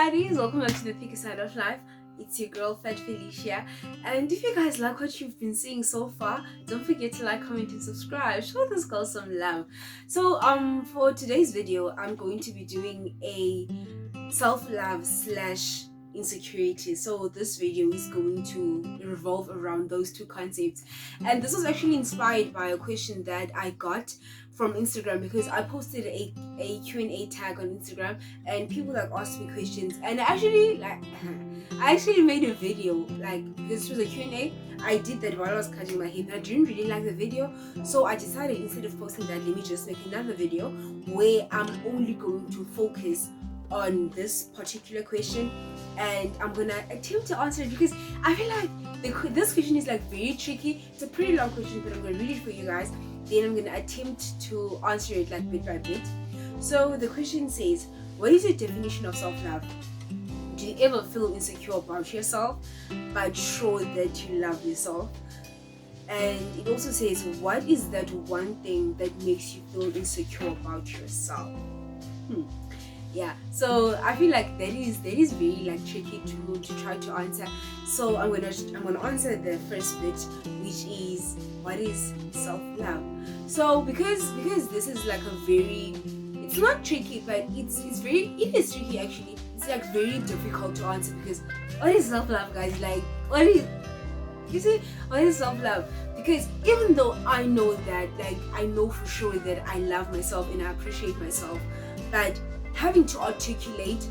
baddies, welcome back to the thicker side of life. It's your girl Fat Felicia, and if you guys like what you've been seeing so far, don't forget to like, comment and subscribe. Show this girl some love. So for today's video, I'm going to be doing a self-love slash insecurities. So this video is going to revolve around those two concepts, and this was actually inspired by a question that I got from Instagram, because I posted a Q&A tag on Instagram and people asked me questions, and I actually made a video. This was a Q&A. I did that while I was cutting my hair, but I didn't really like the video, so I decided instead of posting that, let me just make another video where I'm only going to focus on this particular question, and I'm gonna attempt to answer it, because I feel like this question is very tricky. It's a pretty long question, but I'm gonna read it for you guys, then I'm gonna attempt to answer it bit by bit. So the question says, what is your definition of self-love? Do you ever feel insecure about yourself but sure that you love yourself? And it also says, what is that one thing that makes you feel insecure about yourself? Yeah, so I feel like that is very tricky to try to answer. So I'm gonna answer the first bit, which is, what is self-love? So because this is it's not tricky, but it is tricky actually. It's very difficult to answer, because what is self-love, guys? What is self-love? Because even though I know that, I know for sure that I love myself and I appreciate myself, but having to articulate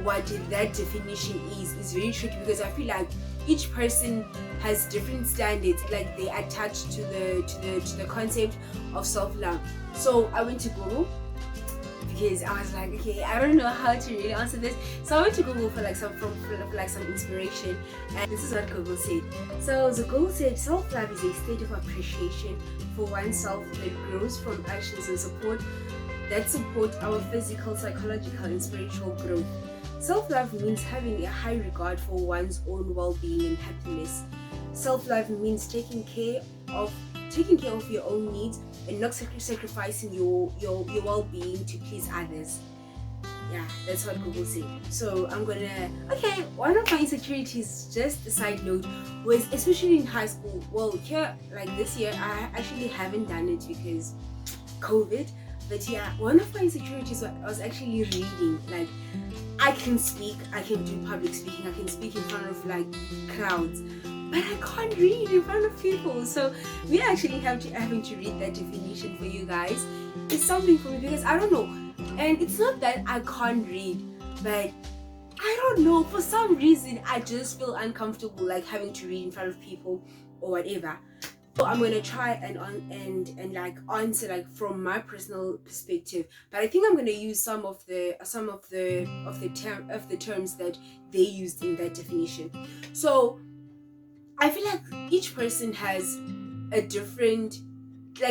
what that definition is very tricky, because I feel like each person has different standards they attach to the concept of self-love. So I went to Google, because I was like, okay, I don't know how to really answer this. So I went to Google for some inspiration, and this is what Google said. So the Google said, self-love is a state of appreciation for oneself that grows from actions and support our physical, psychological and spiritual growth. Self-love means having a high regard for one's own well-being and happiness. Self-love means taking care of your own needs and not sacrificing your well-being to please others. Yeah, that's what Google said. So one of my insecurities, just a side note, was especially in high school. Well, here this year I actually haven't done it because COVID. But yeah, one of my insecurities was actually reading. I can speak, I can do public speaking, I can speak in front of crowds, but I can't read in front of people. So we actually having to read that definition for you guys. It's something for me, because I don't know, and it's not that I can't read, but I don't know, for some reason I just feel uncomfortable having to read in front of people or whatever. So I'm gonna try and answer from my personal perspective, but I think I'm gonna use some of the terms that they used in that definition. So I feel like each person has a different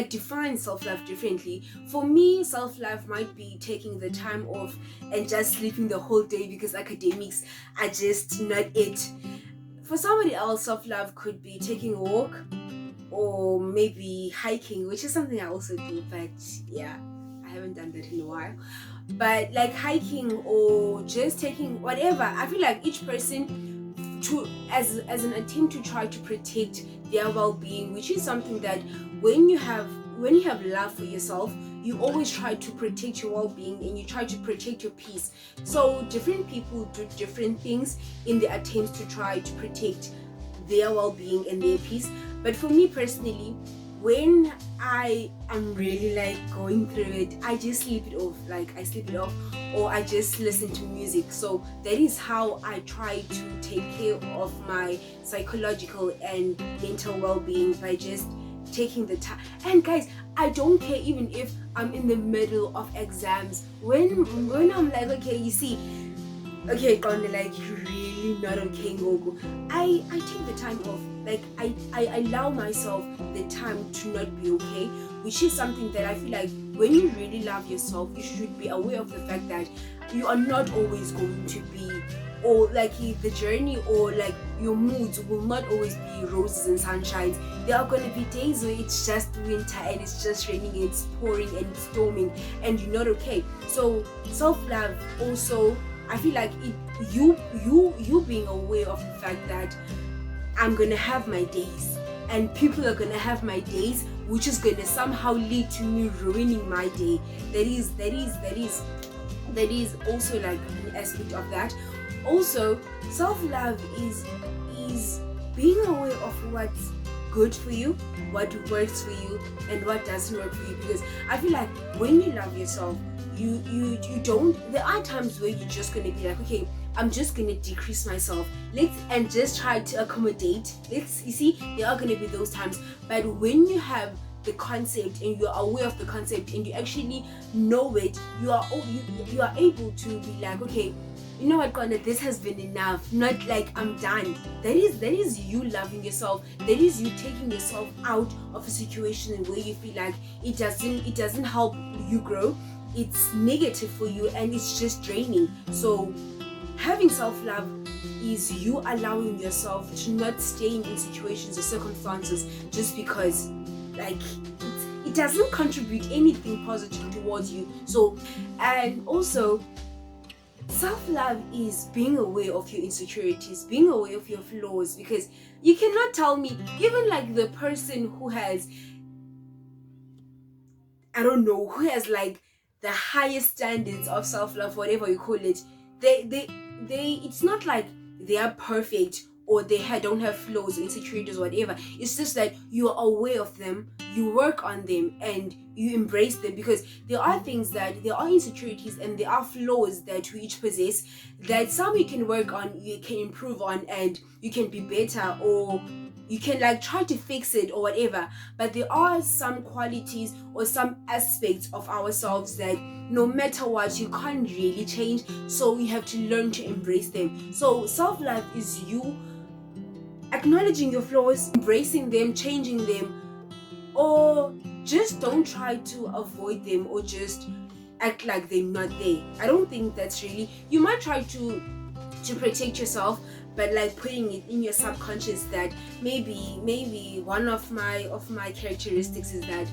define self-love differently. For me, self-love might be taking the time off and just sleeping the whole day because academics are just not it. For somebody else, self-love could be taking a walk, or maybe hiking, which is something I also do, but yeah, I haven't done that in a while. But hiking or just taking whatever, I feel like each person as an attempt to try to protect their well-being, which is something that when you have love for yourself, you always try to protect your well-being and you try to protect your peace. So different people do different things in their attempts to try to protect their well-being and their peace. But for me personally, when I am really going through it, I just sleep it off. I sleep it off, or I just listen to music. So that is how I try to take care of my psychological and mental well-being, by just taking the time. And guys, I don't care even if I'm in the middle of exams. When I'm okay, you see, okay, you're really not okay, Ngogo, I take the time off. I allow myself the time to not be okay, which is something that I feel like when you really love yourself, you should be aware of the fact that you are not always going to be, or the journey or your moods will not always be roses and sunshines. There are going to be days where it's just winter and it's just raining and it's pouring and it's storming and you're not okay. So self-love also, I feel like you being aware of the fact that I'm gonna have my days, and people are gonna have my days, which is gonna somehow lead to me ruining my day. That is also like an aspect of that. Also, self-love is being aware of what's good for you, what works for you, and what doesn't work for you. Because I feel like when you love yourself, you don't. There are times where you're just gonna be like, okay, I'm just gonna decrease myself. And just try to accommodate. You see, there are gonna be those times. But when you have the concept and you're aware of the concept and you actually know it, you are able to be like, okay, you know what, Gwanda, this has been enough. Not like I'm done. That is you loving yourself. That is you taking yourself out of a situation where you feel like it doesn't help you grow. It's negative for you and it's just draining. So having self-love is you allowing yourself to not stay in situations or circumstances just because like it doesn't contribute anything positive towards you. So, and also self-love is being aware of your insecurities, being aware of your flaws, because you cannot tell me, even like the person who has, I don't know, who has like the highest standards of self-love, whatever you call it, they it's not like they are perfect or don't have flaws or insecurities or whatever. It's just that you're aware of them, you work on them, and you embrace them, because there are insecurities and there are flaws that we each possess, that some you can work on, you can improve on, and you can be better, or you can like try to fix it or whatever. But there are some qualities or some aspects of ourselves that no matter what, you can't really change, so you have to learn to embrace them. So self-love is you acknowledging your flaws, embracing them, changing them, or just don't try to avoid them or just act like they're not there. I don't think that's really, you might try to protect yourself, but like putting it in your subconscious that maybe one of my characteristics is that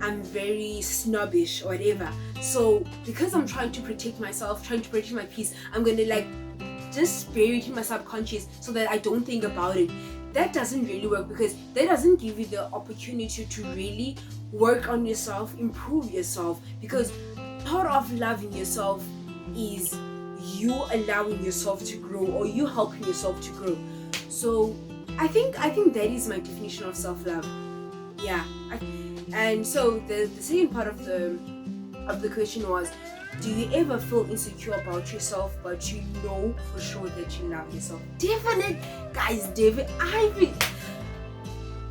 I'm very snobbish or whatever. So because I'm trying to protect myself, trying to protect my peace, I'm gonna like just bury it in my subconscious so that I don't think about it. That doesn't really work, because that doesn't give you the opportunity to really work on yourself, improve yourself, because part of loving yourself is you allowing yourself to grow, or you helping yourself to grow. So I think that is my definition of self-love. Yeah. And so the second part of the question was, do you ever feel insecure about yourself but you know for sure that you love yourself? Definitely, guys.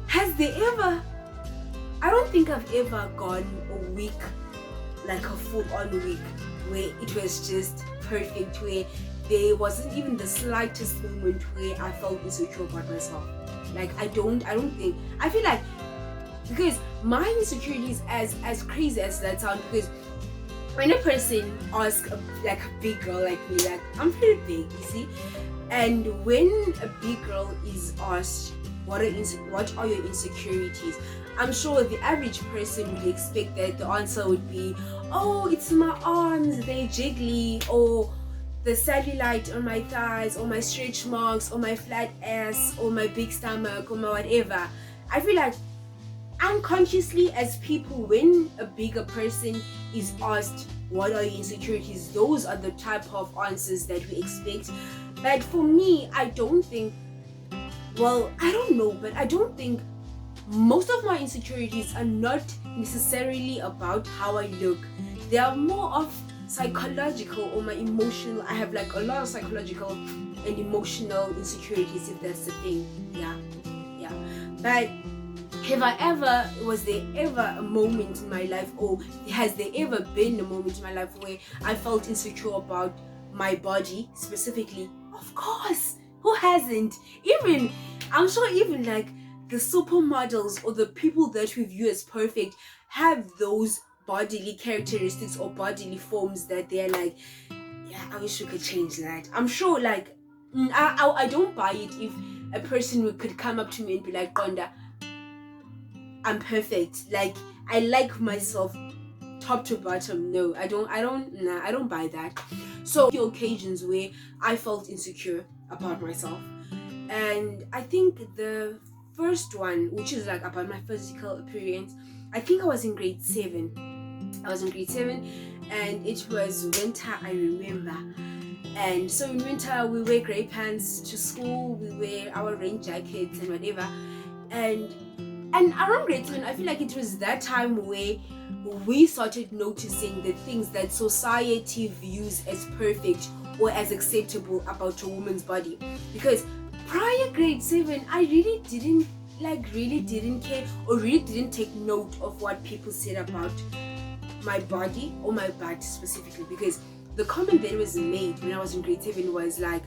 Has there ever, I don't think I've ever gone a week, like a full-on week, where it was just perfect, where there wasn't even the slightest moment where I felt insecure about myself. Like I feel like, because my insecurities, as crazy as that sounds, because when a person asks like a big girl like me, like I'm pretty big, you see, and when a big girl is asked what are your insecurities, I'm sure the average person would expect that the answer would be, oh, it's my arms, they're jiggly, or the cellulite on my thighs, or my stretch marks, or my flat ass, or my big stomach, or my whatever. I feel like unconsciously, as people, when a bigger person is asked what are your insecurities, those are the type of answers that we expect. But for me, I don't think most of my insecurities are not necessarily about how I look. They are more of psychological or my emotional. I have like a lot of psychological and emotional insecurities, if that's the thing. Yeah. But was there ever a moment in my life, or has there ever been a moment in my life where I felt insecure about my body specifically? Of course, who hasn't? I'm sure even like the supermodels or the people that we view as perfect have those bodily characteristics or bodily forms that they're like, yeah, I wish we could change that. I'm sure like I don't buy it if a person could come up to me and be like, Gonda, I'm perfect. Like I like myself top to bottom, no, I don't buy that. So the occasions where I felt insecure about myself, and I think the first one, which is like about my physical appearance, I think I was in grade 7. And it was winter, I remember. And so in winter we wear grey pants to school, we wear our rain jackets and whatever. And around grade 7, I feel like it was that time where we started noticing the things that society views as perfect or as acceptable about a woman's body. Because prior grade 7, I really didn't care or really didn't take note of what people said about my body or my butt specifically. Because the comment that was made when I was in grade 7 was like,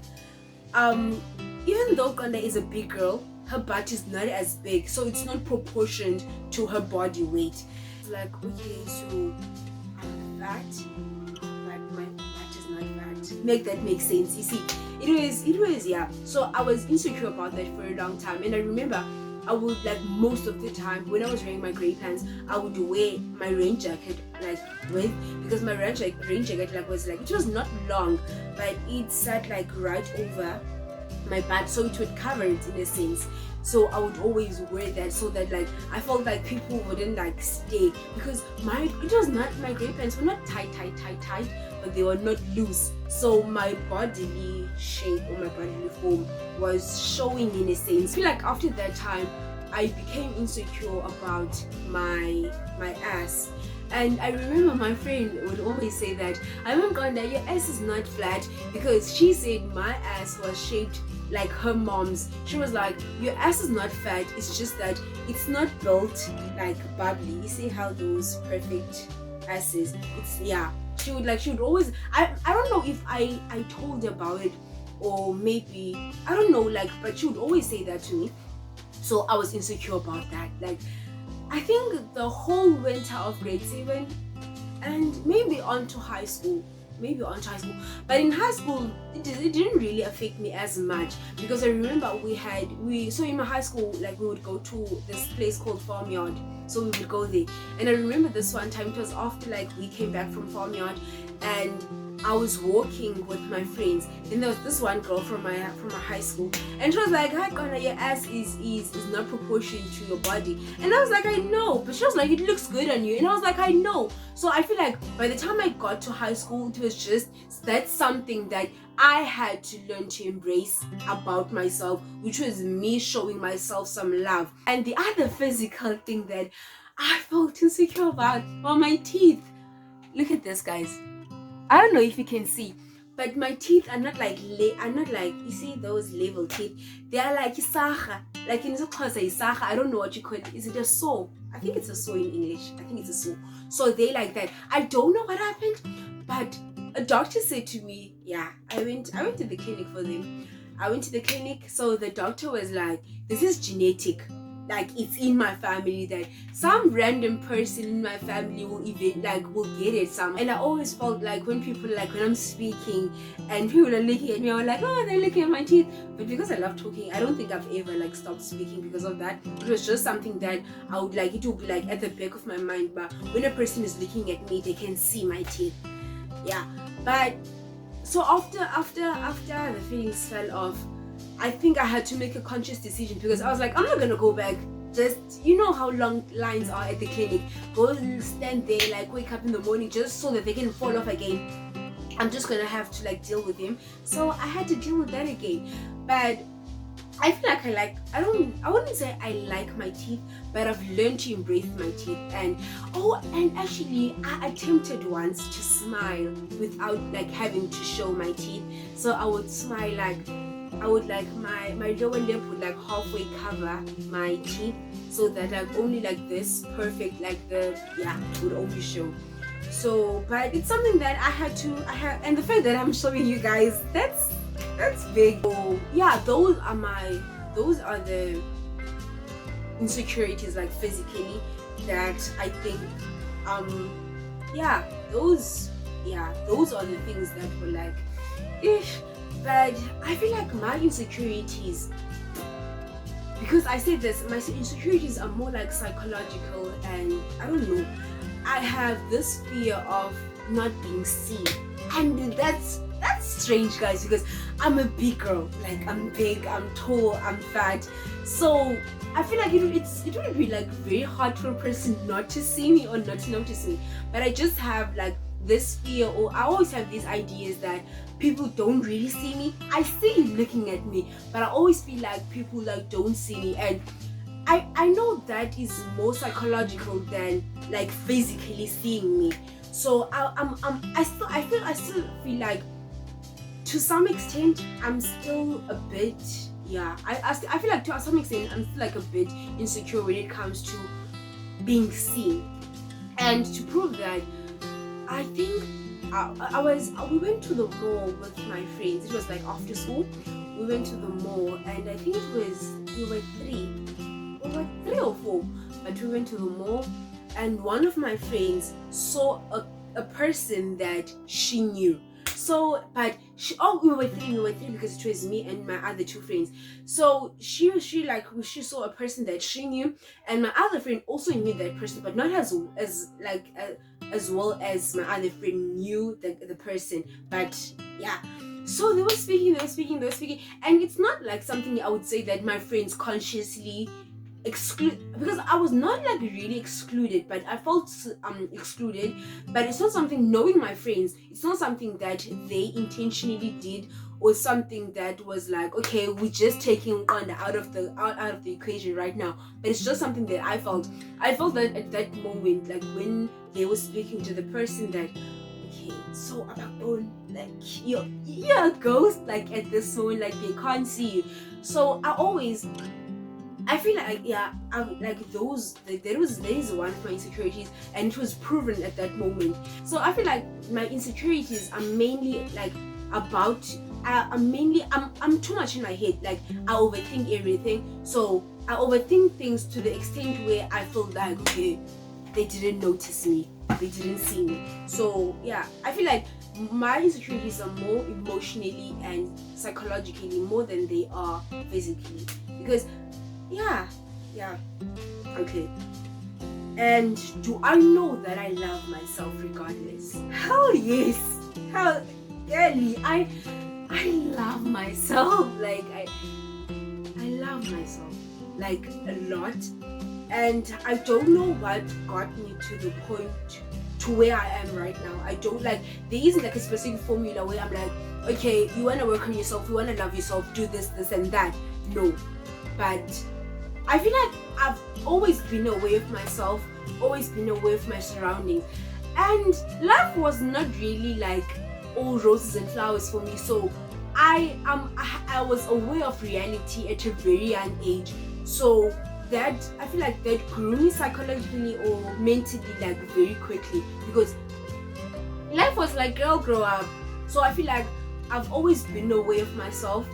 even though Konda is a big girl, her butt is not as big, so it's not proportioned to her body weight. It's like, okay, so I'm fat, but my butt is not fat. Make that make sense. You see, it was yeah. So I was insecure about that for a long time, and I remember I would, like, most of the time when I was wearing my grey pants, I would wear my rain jacket because my rain jacket was like, it was not long, but it sat like right over my butt, so it would cover it in a sense. So I would always wear that so that like I felt like people wouldn't like stay, because my grey pants were not tight, but they were not loose. So my bodily shape or my bodily form was showing in a sense. I feel like after that time I became insecure about my ass. And I remember my friend would always say that, I haven't gone there, your ass is not flat, because she said my ass was shaped like her mom's. She was like, your ass is not fat, it's just that it's not built like bubbly. You see how those perfect asses, it's, yeah. She would always, I don't know if I told her about it, or maybe, I don't know, like, but she would always say that to me. So I was insecure about that. Like, I think the whole winter of grade 7 and maybe on to high school. But in high school, it didn't really affect me as much, because I remember so in my high school, like, we would go to this place called Farmyard. So we would go there. And I remember this one time, it was after like we came back from Farmyard, and I was walking with my friends. Then there was this one girl from my high school, and she was like, "Hi, Connor, your ass is not proportioned to your body." And I was like, "I know," but she was like, "It looks good on you," and I was like, "I know." So I feel like by the time I got to high school, it was just that's something that I had to learn to embrace about myself, which was me showing myself some love. And the other physical thing that I felt insecure about were my teeth. Look at this, guys. I don't know if you can see, but my teeth are not like you see those level teeth. They are like isaga, like in Xhosa isaga. I don't know what you call it. Is it a saw? I think it's a saw in English. I think it's a saw. So they like that. I don't know what happened, but a doctor said to me, yeah, I went to the clinic for them. I went to the clinic, so the doctor was like, this is genetic. Like, it's in my family, that some random person in my family will get it some. And I always felt like when I'm speaking and people are looking at me, I was like, oh, they're looking at my teeth. But because I love talking, I don't think I've ever like stopped speaking because of that. It was just something that I would like, it would be like at the back of my mind, but when a person is looking at me, they can see my teeth. Yeah. But so after the feelings fell off, I think I had to make a conscious decision, because I was like, I'm not gonna go back. Just, you know how long lines are at the clinic. Go stand there, like wake up in the morning just so that they can fall off again. I'm just gonna have to like deal with him. So I had to deal with that again. But I feel like I wouldn't say I like my teeth, but I've learned to embrace my teeth. And actually I attempted once to smile without like having to show my teeth. So I would smile like, I would like my lower lip would like halfway cover my teeth, so that like only like this perfect, like the, yeah, would only show. So, but it's something that I had, and the fact that I'm showing you guys, that's big. So yeah, those are the insecurities, like physically, that I think those are the things that were like, ish. But I feel like my insecurities, because I say this, my insecurities are more like psychological, and I don't know, I have this fear of not being seen, and that's strange, guys, because I'm a big girl. Like, I'm big, I'm tall, I'm fat, so I feel like it would be like very hard for a person not to see me or not to notice me. But I just have like this fear, or I always have these ideas that people don't really see me. I see you looking at me, but I always feel like people like don't see me, and I know that is more psychological than like physically seeing me. So I still feel like to some extent I'm still a bit, yeah, I feel like to some extent I'm still like a bit insecure when it comes to being seen. And to prove that, I think we went to the mall with my friends. It was like after school. We went to the mall, and I think we were three or four, but we went to the mall, and one of my friends saw a person that she knew. So, but we were three because it was me and my other two friends. So she saw a person that she knew, and my other friend also knew that person, but not as well as my other friend knew the person. But yeah, so they were speaking, and it's not like something I would say that my friends consciously exclude, because I was not like really excluded, but I felt excluded. But it's not something, knowing my friends, it's not something that they intentionally did, or something that was like, okay, we're just taking Nkanda out of the equation right now. But it's just something that I felt that at that moment, like when they were speaking to the person, that okay, so about own, like you're a ghost, like at this moment, like they can't see you. So I feel like, yeah, like there is one of my insecurities, and it was proven at that moment. So I feel like my insecurities are mainly like about I'm too much in my head. Like, I overthink everything. So I overthink things to the extent where I feel like, okay, they didn't notice me, they didn't see me. So yeah, I feel like my insecurities are more emotionally and psychologically more than they are physically, because yeah, okay. And do I know that I love myself regardless? Hell yes. Hell, really, I love myself. Like, I love myself like a lot. And I don't know what got me to the point to where I am right now. I don't like, there isn't like a specific formula where I'm like, okay, you want to work on yourself, you want to love yourself, do this and that. No. But I feel like I've always been aware of myself, always been aware of my surroundings, and life was not really like all roses and flowers for me. So I was aware of reality at a very young age. So that, I feel like that grew me psychologically or mentally like very quickly, because life was like, girl, grow up. So I feel like I've always been aware of myself.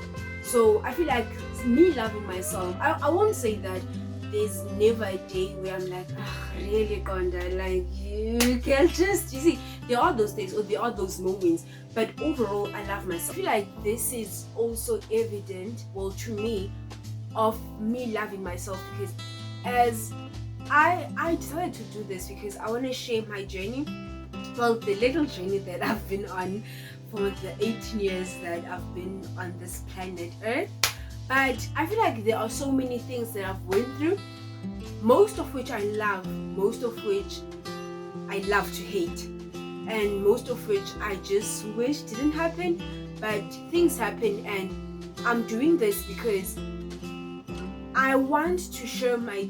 So I feel like me loving myself, I won't say that there's never a day where I'm like, really, Konda, like, you can just, you see, there are those days or there are those moments, but overall I love myself. I feel like this is also evident, well, to me, of me loving myself, because as I decided to do this because I want to share my journey, well, the little journey that I've been on for the 18 years that I've been on this planet Earth. But I feel like there are so many things that I've went through, most of which I love, most of which I love to hate, and most of which I just wish didn't happen, but things happen, and I'm doing this because I want to share my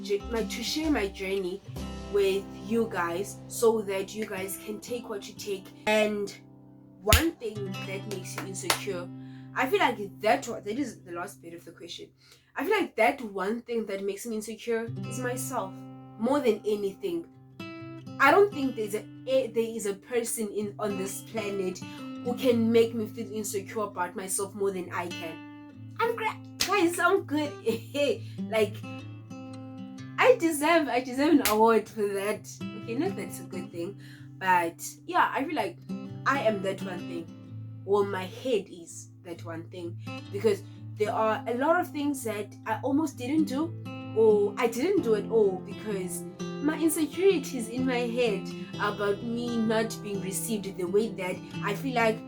journey with you guys, so that you guys can take what you take. And one thing that makes you insecure, I feel like that is the last bit of the question. I feel like that one thing that makes me insecure is myself, more than anything. I don't think there is a person on this planet who can make me feel insecure about myself more than I can. I'm great, guys. I'm good. Like, I deserve an award for that. Okay, not that's a good thing, but yeah, I feel like I am that one thing. Well, my head is that one thing, because there are a lot of things that I almost didn't do, or I didn't do it all because my insecurities in my head about me not being received the way that I feel like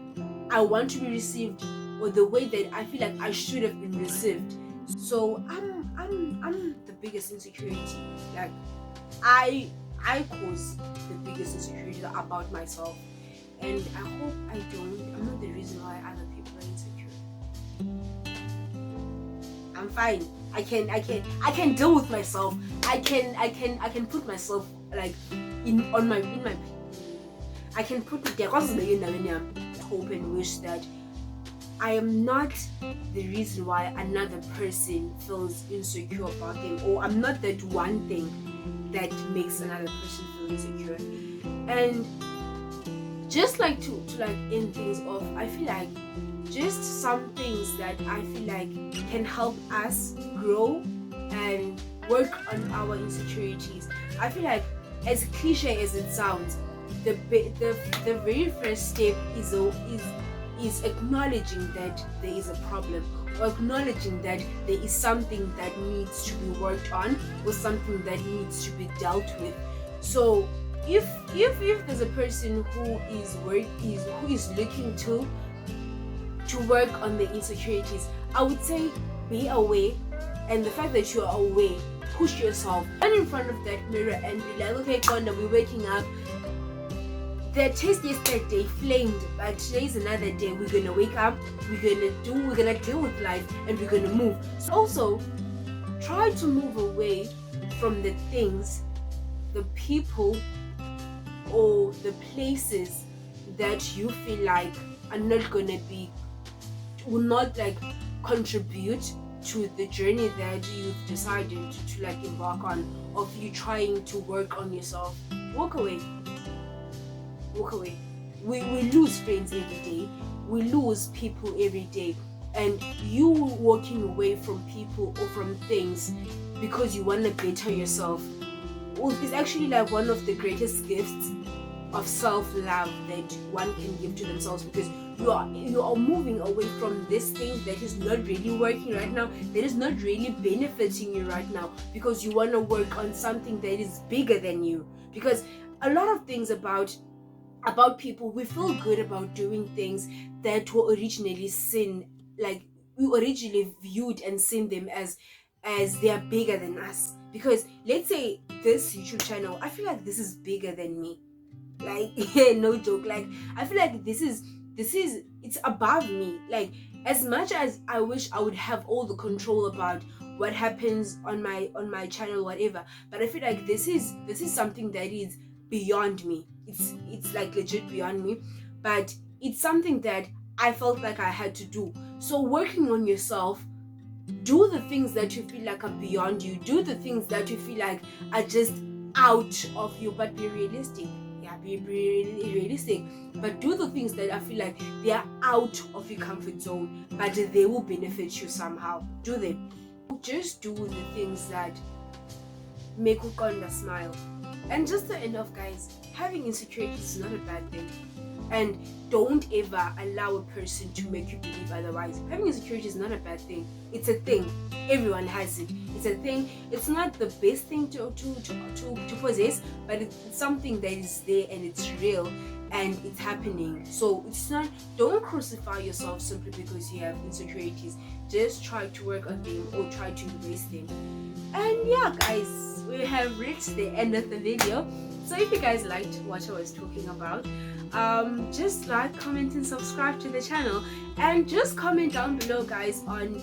I want to be received, or the way that I feel like I should have been received. So I'm the biggest insecurity. Like I cause the biggest insecurity about myself, and I hope I'm not the reason why other people are insecure. I'm fine. I can deal with myself. I can put myself like in my I can put there hope and wish that I am not the reason why another person feels insecure about them, or I'm not that one thing that makes another person feel insecure. And just like to like end things off, I feel like just some things that I feel like can help us grow and work on our insecurities. I feel like, as cliche as it sounds, the very first step is acknowledging that there is a problem, or acknowledging that there is something that needs to be worked on, or something that needs to be dealt with. So if there's a person who is looking to work on the insecurities, I would say be aware, and the fact that you are aware, push yourself, stand in front of that mirror and be like, okay, Konda, we're waking up. The test yesterday flamed, but today's another day. We're gonna wake up, we're gonna deal with life, and we're gonna move. So also try to move away from the things, the people, or the places that you feel like are not gonna will not like contribute to the journey that you've decided to like embark on, of you trying to work on yourself. Walk away. We lose friends every day, we lose people every day, and you walking away from people or from things because you want to better yourself is actually like one of the greatest gifts of self-love that one can give to themselves, because you are moving away from this thing that is not really working right now, that is not really benefiting you right now, because you want to work on something that is bigger than you. Because a lot of things about people, we feel good about doing things that were originally sin, like we originally viewed and seen them as they are bigger than us. Because let's say this YouTube channel, I feel like this is bigger than me, like no joke, like I feel like this is it's above me. Like, as much as I wish I would have all the control about what happens on my channel, whatever, but I feel like this is something that is beyond me. It's like legit beyond me, but it's something that I felt like I had to do. So working on yourself, do the things that you feel like are beyond you, do the things that you feel like are just out of you, but be realistic. Be realistic, but do the things that I feel like they are out of your comfort zone, but they will benefit you somehow. Do them. Just do the things that make Ukonda smile. And just to end off, guys, having insecurities is not a bad thing, and don't ever allow a person to make you believe otherwise. Having insecurities is not a bad thing. It's a thing. Everyone has it. It's a thing. It's not the best thing to possess, but it's something that is there and it's real and it's happening. So it's not. Don't crucify yourself simply because you have insecurities. Just try to work on them, or try to embrace them. And yeah, guys, we have reached the end of the video. So if you guys liked what I was talking about, just like, comment, and subscribe to the channel, and just comment down below, guys, on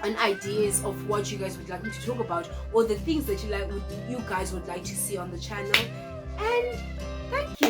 ideas of what you guys would like me to talk about, or the things that you guys would like to see on the channel. And thank you.